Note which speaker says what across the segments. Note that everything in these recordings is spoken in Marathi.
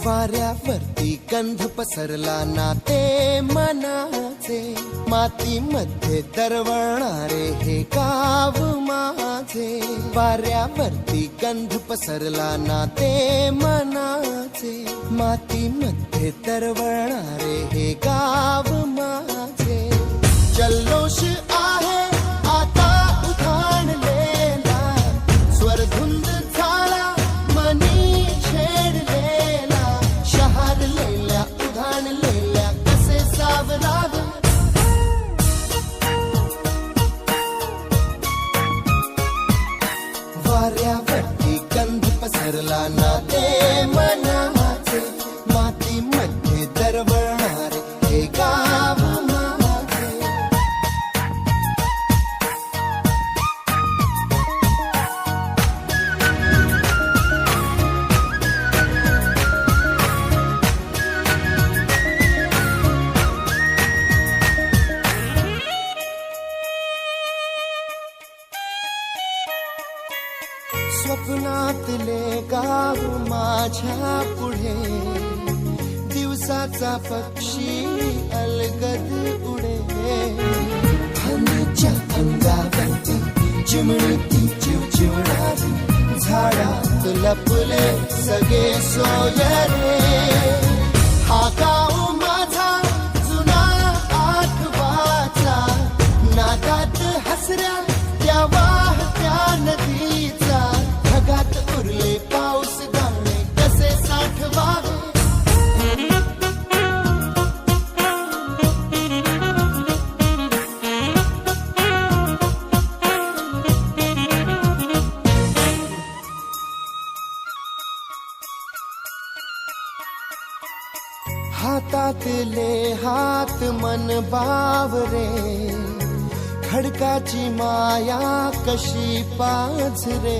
Speaker 1: वाऱ्यावरती गंध पसरला ना ते मनाचे, मातीमध्ये दरवळणारे हे गाव माझे. वाऱ्यावरती गंध पसरला ना ते मनाचे, मातीमध्ये दरवळणारे हे गाव माझे. जल्लोष आहे आता उधाणलेला, स्वरधुंद झाला मनी छेडलेला. शहारलेल्या उधाणलेल्या कसे सावरावे, वाऱ्यावरती गंध पसरला ना ते मनाचे, मातीमध्ये दरवळणारे हे गाव माझे. स्वप्नातले गाव माझ्या पुढे, दिवसाचा पक्षी अलगद उडे. हनीच्या अंगावरती चिमणती चिवचिवणारी, झाडात लपले सगळे सोयरे. हा गाव माझा जुना आठवाचा, नागात हसऱ्या त्या वाहत्या नदीचा. ढगात उरले पाऊस गाणे कसे साठवावे, हातातले हात मन बावरे. खडकाची माया कशी पाझरे,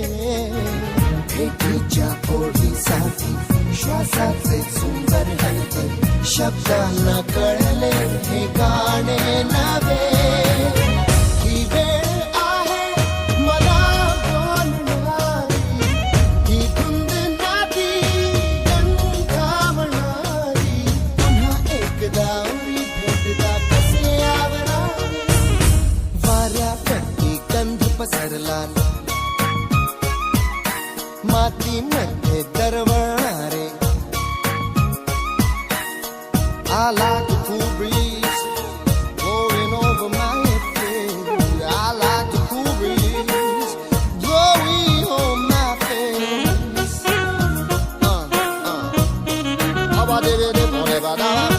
Speaker 1: भेटीच्या ओढीसाठी श्वासाचे सुंदर हलते. शब्दांना कळले हे गाणे नवे. ही वेळ आहे मला बोलणारी, ही धुंद नादी गंधावणारी. पुन्हा एकदा उरी भेटदा कसे आवरावे, वाऱ्यावरती गंध पसरला ना मातीमध्ये दरवळणारे. I like the cool breeze blowing over my face. I like the cool breeze blowing on my face. How about it?